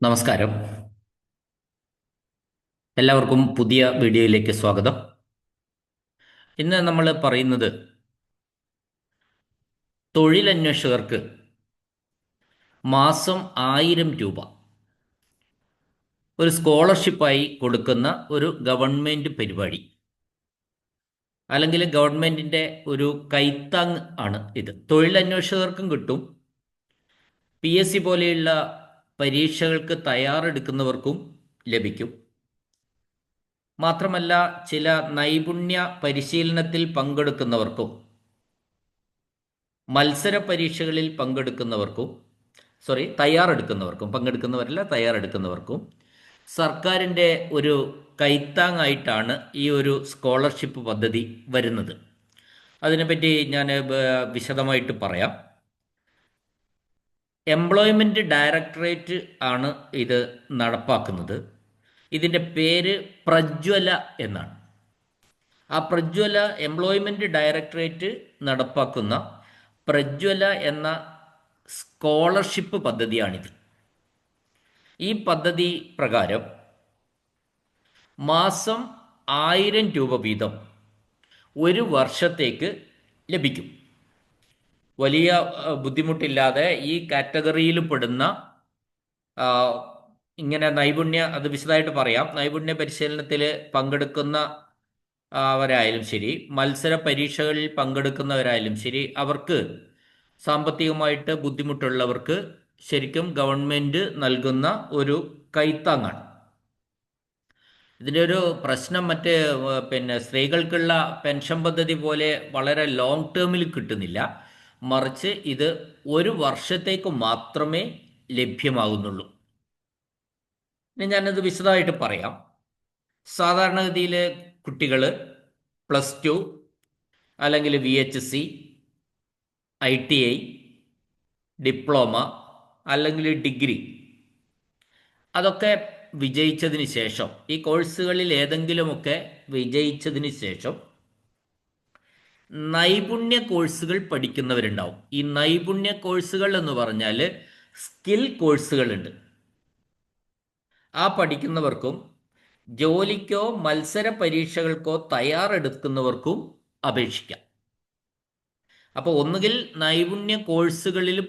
നമസ്കാരം. എല്ലാവർക്കും പുതിയ വീഡിയോയിലേക്ക് സ്വാഗതം. ഇന്ന് നമ്മൾ പറയുന്നത് തൊഴിലന്വേഷകർക്ക് മാസം 1000 രൂപ ഒരു സ്കോളർഷിപ്പായി കൊടുക്കുന്ന ഒരു ഗവൺമെൻറ് പരിപാടി, അല്ലെങ്കിൽ ഗവൺമെൻറ്റിൻ്റെ ഒരു കൈത്താങ് ആണ് ഇത്. തൊഴിലന്വേഷകർക്കും കിട്ടും, PSC പോലെയുള്ള പരീക്ഷകൾക്ക് തയ്യാറെടുക്കുന്നവർക്കും ലഭിക്കും. മാത്രമല്ല, ചില നൈപുണ്യ പരിശീലനത്തിൽ പങ്കെടുക്കുന്നവർക്കും മത്സര പരീക്ഷകളിൽ തയ്യാറെടുക്കുന്നവർക്കും സർക്കാരിൻ്റെ ഒരു കൈത്താങ്ങായിട്ടാണ് ഈ ഒരു സ്കോളർഷിപ്പ് പദ്ധതി വരുന്നത്. അതിനെപ്പറ്റി ഞാൻ വിശദമായിട്ട് പറയാം. എംപ്ലോയ്മെൻറ്റ് ഡയറക്ടറേറ്റ് ആണ് ഇത് നടപ്പാക്കുന്നത്. ഇതിൻ്റെ പേര് പ്രജ്വല എന്നാണ്. ആ പ്രജ്വല എംപ്ലോയ്മെൻറ്റ് ഡയറക്ടറേറ്റ് നടപ്പാക്കുന്ന പ്രജ്വല എന്ന സ്കോളർഷിപ്പ് പദ്ധതിയാണിത്. ഈ പദ്ധതി പ്രകാരം മാസം 1000 രൂപ വീതം ഒരു വർഷത്തേക്ക് ലഭിക്കും. വലിയ ബുദ്ധിമുട്ടില്ലാതെ ഈ കാറ്റഗറിയിൽ പെടുന്ന ഇങ്ങനെ അത് വിശദമായിട്ട് പറയാം. നൈപുണ്യ പരിശീലനത്തിൽ പങ്കെടുക്കുന്നവരായാലും ശരി, മത്സര പരീക്ഷകളിൽ പങ്കെടുക്കുന്നവരായാലും ശരി, അവർക്ക് സാമ്പത്തികമായിട്ട് ബുദ്ധിമുട്ടുള്ളവർക്ക് ശരിക്കും ഗവൺമെൻറ് നൽകുന്ന ഒരു കൈത്താങ്ങാണ്. ഇതിൻ്റെ ഒരു പ്രശ്നം സ്ത്രീകൾക്കുള്ള പെൻഷൻ പദ്ധതി പോലെ വളരെ ലോങ് ടേമിൽ കിട്ടുന്നില്ല. മറിച്ച് ഇത് ഒരു വർഷത്തേക്ക് മാത്രമേ ലഭ്യമാകുന്നുള്ളൂ. ഇനി ഞാനത് വിശദമായിട്ട് പറയാം. സാധാരണഗതിയിൽ കുട്ടികൾ +2 അല്ലെങ്കിൽ VHC, ITI, ഡിപ്ലോമ അല്ലെങ്കിൽ ഡിഗ്രി അതൊക്കെ വിജയിച്ചതിന് ശേഷം, ഈ കോഴ്സുകളിൽ ഏതെങ്കിലുമൊക്കെ വിജയിച്ചതിന് ശേഷം നൈപുണ്യ കോഴ്സുകൾ പഠിക്കുന്നവരുണ്ടാവും. ഈ നൈപുണ്യ കോഴ്സുകൾ എന്ന് പറഞ്ഞാൽ സ്കിൽ കോഴ്സുകളുണ്ട്. ആ പഠിക്കുന്നവർക്കും ജോലിക്കോ മത്സര പരീക്ഷകൾക്കോ തയ്യാറെടുക്കുന്നവർക്കും അപേക്ഷിക്കാം. അപ്പോൾ ഒന്നുകിൽ നൈപുണ്യ കോഴ്സുകളിൽ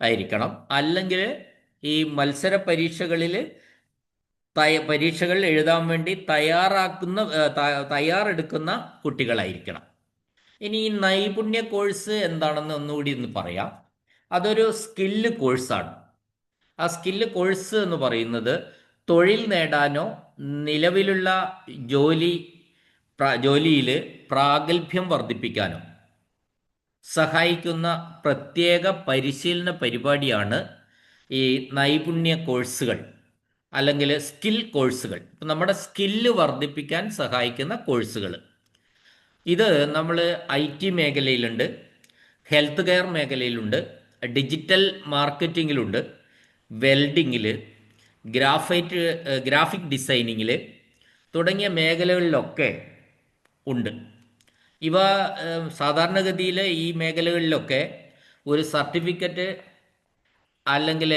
ആയിരിക്കണം, അല്ലെങ്കിൽ ഈ മത്സര പരീക്ഷകൾ എഴുതാൻ വേണ്ടി തയ്യാറെടുക്കുന്ന കുട്ടികളായിരിക്കണം. ഇനി ഈ നൈപുണ്യ കോഴ്സ് എന്താണെന്ന് ഒന്നുകൂടി പറയാം. അതൊരു സ്കില്ല് കോഴ്സാണ്. ആ സ്കില്ല് കോഴ്സ് എന്ന് പറയുന്നത് തൊഴിൽ നേടാനോ നിലവിലുള്ള ജോലിയിൽ പ്രാഗൽഭ്യം വർദ്ധിപ്പിക്കാനോ സഹായിക്കുന്ന പ്രത്യേക പരിശീലന പരിപാടിയാണ് ഈ നൈപുണ്യ കോഴ്സുകൾ അല്ലെങ്കിൽ സ്കിൽ കോഴ്സുകൾ. നമ്മുടെ സ്കില്ല് വർദ്ധിപ്പിക്കാൻ സഹായിക്കുന്ന കോഴ്സുകൾ. ഇത് നമ്മൾ IT മേഖലയിലുണ്ട്, ഹെൽത്ത് കെയർ മേഖലയിലുണ്ട്, ഡിജിറ്റൽ മാർക്കറ്റിങ്ങിലുണ്ട്, വെൽഡിങ്ങിൽ, ഗ്രാഫിക് ഡിസൈനിങ്ങിൽ തുടങ്ങിയ മേഖലകളിലൊക്കെ ഉണ്ട്. ഇവ സാധാരണഗതിയിൽ ഈ മേഖലകളിലൊക്കെ ഒരു സർട്ടിഫിക്കറ്റ് അല്ലെങ്കിൽ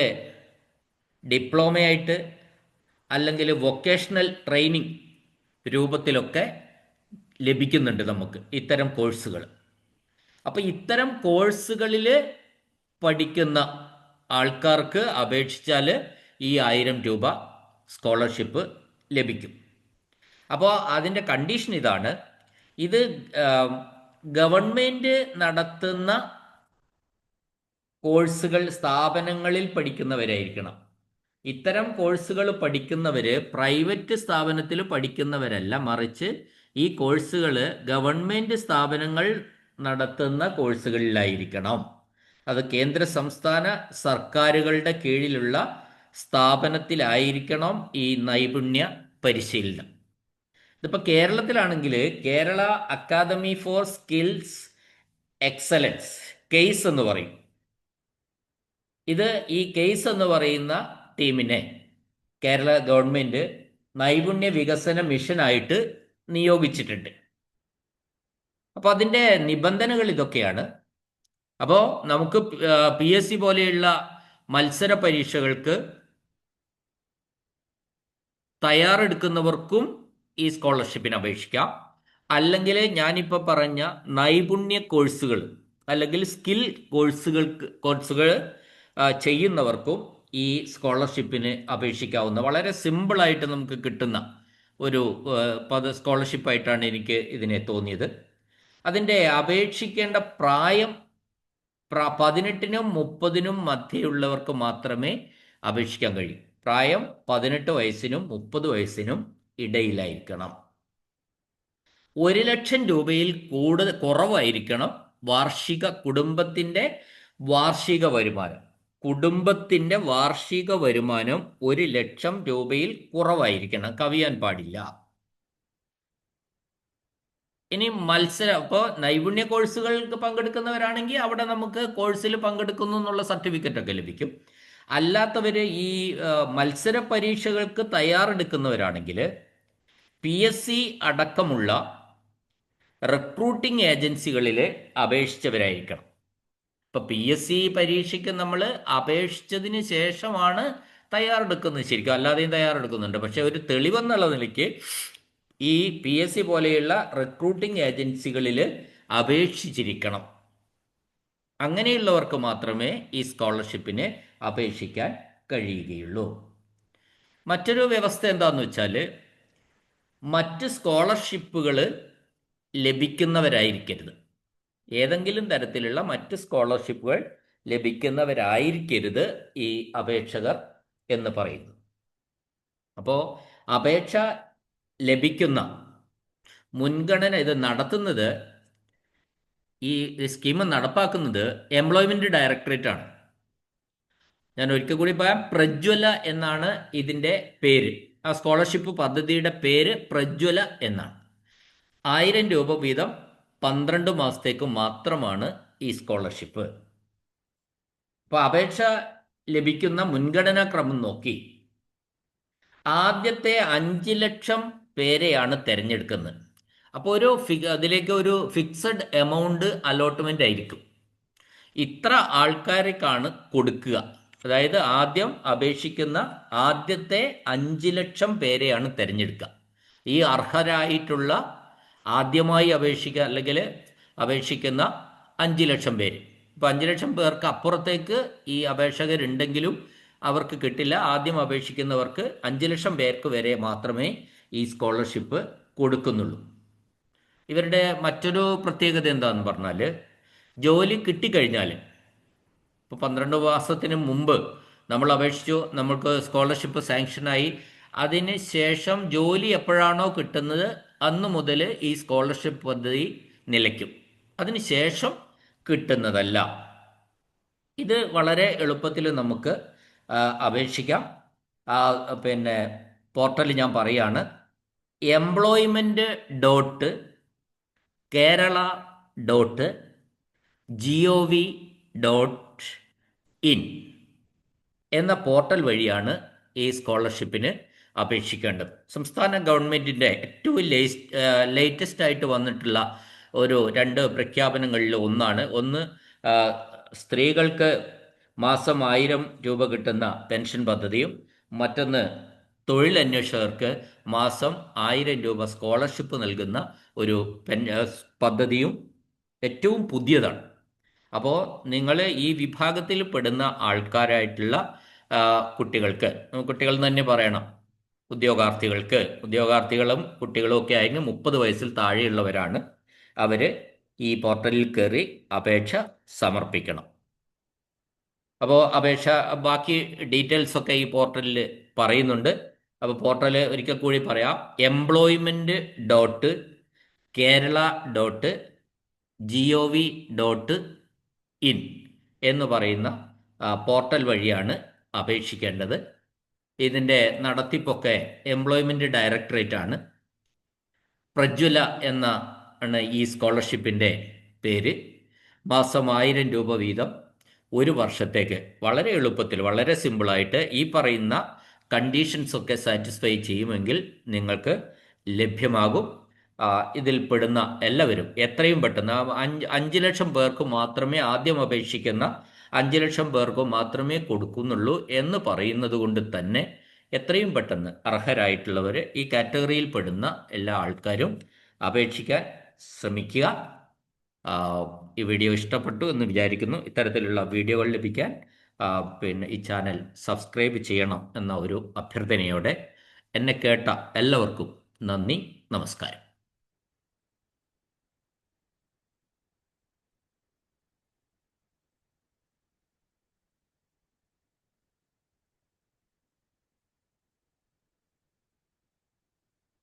ഡിപ്ലോമയായിട്ട് അല്ലെങ്കിൽ വൊക്കേഷണൽ ട്രെയിനിങ് രൂപത്തിലൊക്കെ ലഭിക്കുന്നുണ്ട് നമുക്ക് ഇത്തരം കോഴ്സുകൾ. അപ്പോൾ ഇത്തരം കോഴ്സുകളിൽ പഠിക്കുന്ന ആൾക്കാർക്ക് അപേക്ഷിച്ചാൽ ഈ 1000 രൂപ സ്കോളർഷിപ്പ് ലഭിക്കും. അപ്പോൾ അതിൻ്റെ കണ്ടീഷൻ ഇതാണ്: ഇത് ഗവൺമെൻറ് നടത്തുന്ന കോഴ്സുകൾ, സ്ഥാപനങ്ങളിൽ പഠിക്കുന്നവരായിരിക്കണം. ഇത്തരം കോഴ്സുകൾ പഠിക്കുന്നവർ പ്രൈവറ്റ് സ്ഥാപനത്തിൽ പഠിക്കുന്നവരല്ല, മറിച്ച് ഈ കോഴ്സുകൾ ഗവൺമെൻറ് സ്ഥാപനങ്ങൾ നടത്തുന്ന കോഴ്സുകളിലായിരിക്കണം. അത് കേന്ദ്ര സംസ്ഥാന സർക്കാരുകളുടെ കീഴിലുള്ള സ്ഥാപനത്തിലായിരിക്കണം ഈ നൈപുണ്യ പരിശീലനം. ഇതിപ്പോൾ കേരളത്തിലാണെങ്കിൽ Kerala academy for skills excellence, KEIS എന്ന് പറയും. ഈ KEIS എന്ന് പറയുന്ന ടീമിനെ കേരള ഗവൺമെൻറ് നൈപുണ്യ വികസന മിഷനായിട്ട് നിയോഗിച്ചിട്ടുണ്ട്. അപ്പോൾ അതിൻ്റെ നിബന്ധനകൾ ഇതൊക്കെയാണ്. അപ്പോൾ നമുക്ക് PSC പോലെയുള്ള മത്സര പരീക്ഷകൾക്ക് തയ്യാറെടുക്കുന്നവർക്കും ഈ സ്കോളർഷിപ്പിന് അപേക്ഷിക്കാം. അല്ലെങ്കിൽ ഞാനിപ്പോൾ പറഞ്ഞ നൈപുണ്യ കോഴ്സുകൾ അല്ലെങ്കിൽ സ്കിൽ കോഴ്സുകൾ ചെയ്യുന്നവർക്കും ഈ സ്കോളർഷിപ്പിന് അപേക്ഷിക്കാവുന്ന വളരെ സിമ്പിളായിട്ട് നമുക്ക് കിട്ടുന്ന ഒരു സ്കോളർഷിപ്പായിട്ടാണ് എനിക്ക് ഇതിനെ തോന്നിയത്. അതിൻ്റെ അപേക്ഷിക്കേണ്ട പ്രായം 18നും 30നും മധ്യയുള്ളവർക്ക് മാത്രമേ അപേക്ഷിക്കാൻ കഴിയൂ. പ്രായം 18 വയസ്സിനും 30 വയസ്സിനും ഇടയിലായിരിക്കണം. 1,00,000 രൂപയിൽ കുറവായിരിക്കണം കുടുംബത്തിൻ്റെ വാർഷിക വരുമാനം. കുടുംബത്തിൻ്റെ വാർഷിക വരുമാനം 1,00,000 രൂപയിൽ കുറവായിരിക്കണം, കവിയാൻ പാടില്ല. ഇനി ഇപ്പോൾ നൈപുണ്യ കോഴ്സുകൾക്ക് പങ്കെടുക്കുന്നവരാണെങ്കിൽ അവിടെ നമുക്ക് കോഴ്സിൽ പങ്കെടുക്കുന്നു എന്നുള്ള സർട്ടിഫിക്കറ്റ് ഒക്കെ ലഭിക്കും. അല്ലാത്തവർ ഈ മത്സര പരീക്ഷകൾക്ക് തയ്യാറെടുക്കുന്നവരാണെങ്കിൽ PSC അടക്കമുള്ള റിക്രൂട്ടിംഗ് ഏജൻസികളിൽ അപേക്ഷിച്ചവരായിരിക്കണം. ഇപ്പം PSC പരീക്ഷയ്ക്ക് നമ്മൾ അപേക്ഷിച്ചതിന് ശേഷമാണ് തയ്യാറെടുക്കുന്നത് ശരിക്കും, അല്ലാതെയും തയ്യാറെടുക്കുന്നുണ്ട്. പക്ഷെ ഒരു തെളിവെന്നുള്ള നിലയ്ക്ക് ഈ PSC പോലെയുള്ള റിക്രൂട്ടിംഗ് ഏജൻസികളിൽ അപേക്ഷിച്ചിരിക്കണം. അങ്ങനെയുള്ളവർക്ക് മാത്രമേ ഈ സ്കോളർഷിപ്പിന് അപേക്ഷിക്കാൻ കഴിയുകയുള്ളൂ. മറ്റൊരു വ്യവസ്ഥ എന്താണെന്ന് വെച്ചാൽ മറ്റ് സ്കോളർഷിപ്പുകൾ ലഭിക്കുന്നവരായിരിക്കരുത്. ഏതെങ്കിലും തരത്തിലുള്ള മറ്റ് സ്കോളർഷിപ്പുകൾ ലഭിക്കുന്നവരായിരിക്കരുത് ഈ അപേക്ഷകർ എന്ന് പറയുന്നു. അപ്പോൾ അപേക്ഷ ലഭിക്കുന്ന മുൻഗണന ഇത് നടത്തുന്നത്, ഈ സ്കീം നടപ്പാക്കുന്നത് എംപ്ലോയ്മെൻറ്റ് ഡയറക്ടറേറ്റ് ആണ്. ഞാൻ ഒരിക്കൽ കൂടി പറയാം, പ്രജ്വല എന്നാണ് ഇതിൻ്റെ പേര്. ആ സ്കോളർഷിപ്പ് പദ്ധതിയുടെ പേര് പ്രജ്വല എന്നാണ്. 1000 രൂപ വീതം 12 മാസത്തേക്ക് മാത്രമാണ് ഈ സ്കോളർഷിപ്പ്. അപ്പോൾ അപേക്ഷ ലഭിക്കുന്ന മുൻഗണനാ ക്രമം നോക്കി ആദ്യത്തെ 5 ലക്ഷം പേരെയാണ് തിരഞ്ഞെടുക്കുന്നത്. അപ്പോൾ അതിലേക്ക് ഒരു ഫിക്സഡ് എമൗണ്ട് അലോട്ട്മെൻ്റ് ആയിരിക്കും. ഇത്ര ആൾക്കാർക്കാണ് കൊടുക്കുക. അതായത് ആദ്യം അപേക്ഷിക്കുന്ന ആദ്യത്തെ 5 ലക്ഷം പേരെയാണ് തിരഞ്ഞെടുക്കുക. ഈ അർഹരായിട്ടുള്ള ആദ്യമായി അല്ലെങ്കിൽ അപേക്ഷിക്കുന്ന 5 ലക്ഷം പേര്. ഇപ്പോൾ 5 ലക്ഷം പേർക്ക് അപ്പുറത്തേക്ക് ഈ അപേക്ഷകരുണ്ടെങ്കിലും അവർക്ക് കിട്ടില്ല. ആദ്യം അപേക്ഷിക്കുന്നവർക്ക് 5 ലക്ഷം പേർക്ക് വരെ മാത്രമേ ഈ സ്കോളർഷിപ്പ് കൊടുക്കുന്നുള്ളൂ. ഇവരുടെ മറ്റൊരു പ്രത്യേകത എന്താണെന്ന് പറഞ്ഞാൽ, ജോലി കിട്ടിക്കഴിഞ്ഞാൽ, ഇപ്പോൾ 12 മാസത്തിന് മുമ്പ് നമ്മൾ അപേക്ഷിച്ചു, നമ്മൾക്ക് സ്കോളർഷിപ്പ് സാങ്ഷനായി, അതിന് ശേഷം ജോലി എപ്പോഴാണോ കിട്ടുന്നത് അന്ന് മുതൽ ഈ സ്കോളർഷിപ്പ് പദ്ധതി നിലയ്ക്കും. അതിന് ശേഷം കിട്ടുന്നതല്ല. ഇത് വളരെ എളുപ്പത്തിൽ നമുക്ക് അപേക്ഷിക്കാം. പോർട്ടൽ ഞാൻ പറയാണ്, employment.kerala.gov.in എന്ന പോർട്ടൽ വഴിയാണ് ഈ സ്കോളർഷിപ്പിന് അപേക്ഷിക്കേണ്ടത്. സംസ്ഥാന ഗവൺമെൻറ്റിൻ്റെ ഏറ്റവും ലേറ്റസ്റ്റ് ആയിട്ട് വന്നിട്ടുള്ള 2 പ്രഖ്യാപനങ്ങളിൽ ഒന്ന് സ്ത്രീകൾക്ക് മാസം 1000 രൂപ കിട്ടുന്ന പെൻഷൻ പദ്ധതിയും, മറ്റൊന്ന് തൊഴിലന്വേഷകർക്ക് മാസം 1000 രൂപ സ്കോളർഷിപ്പ് നൽകുന്ന ഒരു പദ്ധതിയും ഏറ്റവും പുതിയതാണ്. അപ്പോൾ നിങ്ങൾ ഈ വിഭാഗത്തിൽ പെടുന്ന ആൾക്കാരായിട്ടുള്ള കുട്ടികൾ തന്നെ പറയണം, ഉദ്യോഗാർത്ഥികളും കുട്ടികളും ഒക്കെ ആയിരുന്നു 30 വയസ്സിൽ താഴെയുള്ളവരാണ്. അവർ ഈ പോർട്ടലിൽ കയറി അപേക്ഷ സമർപ്പിക്കണം. അപ്പോൾ ബാക്കി ഡീറ്റെയിൽസൊക്കെ ഈ പോർട്ടലിൽ പറയുന്നുണ്ട്. അപ്പോൾ പോർട്ടൽ ഒരിക്കൽ കൂടി പറയാം, employment.kerala.gov.in എന്ന് പറയുന്ന പോർട്ടൽ വഴിയാണ് അപേക്ഷിക്കേണ്ടത്. ഇതിൻ്റെ നടത്തിപ്പൊക്കെ എംപ്ലോയ്മെൻറ്റ് ഡയറക്ടറേറ്റ് ആണ്. പ്രജ്വല ആണ് ഈ സ്കോളർഷിപ്പിൻ്റെ പേര്. മാസം 1000 രൂപ വീതം 1 വർഷത്തേക്ക് വളരെ എളുപ്പത്തിൽ, വളരെ സിമ്പിളായിട്ട് ഈ പറയുന്ന കണ്ടീഷൻസൊക്കെ സാറ്റിസ്ഫൈ ചെയ്യുമെങ്കിൽ നിങ്ങൾക്ക് ലഭ്യമാകും. ഇതിൽ പെടുന്ന എല്ലാവരും എത്രയും പെട്ടെന്ന് 5 ലക്ഷം പേർക്ക് മാത്രമേ ആദ്യം അപേക്ഷിക്കുന്ന 5 ലക്ഷം പേർക്കോ മാത്രമേ കൊടുക്കുന്നുള്ളൂ എന്ന് പറയുന്നത് കൊണ്ട് തന്നെ എത്രയും പെട്ടെന്ന് അർഹരായിട്ടുള്ളവർ, ഈ കാറ്റഗറിയിൽ പെടുന്ന എല്ലാ ആൾക്കാരും അപേക്ഷിക്കാൻ ശ്രമിക്കുക. ഈ വീഡിയോ ഇഷ്ടപ്പെട്ടു എന്ന് വിചാരിക്കുന്നു. ഇത്തരത്തിലുള്ള വീഡിയോകൾ ലഭിക്കാൻ പിന്നെ ഈ ചാനൽ സബ്സ്ക്രൈബ് ചെയ്യണം എന്ന ഒരു അഭ്യർത്ഥനയോടെ എന്നെ കേട്ട എല്ലാവർക്കും നന്ദി, നമസ്കാരം.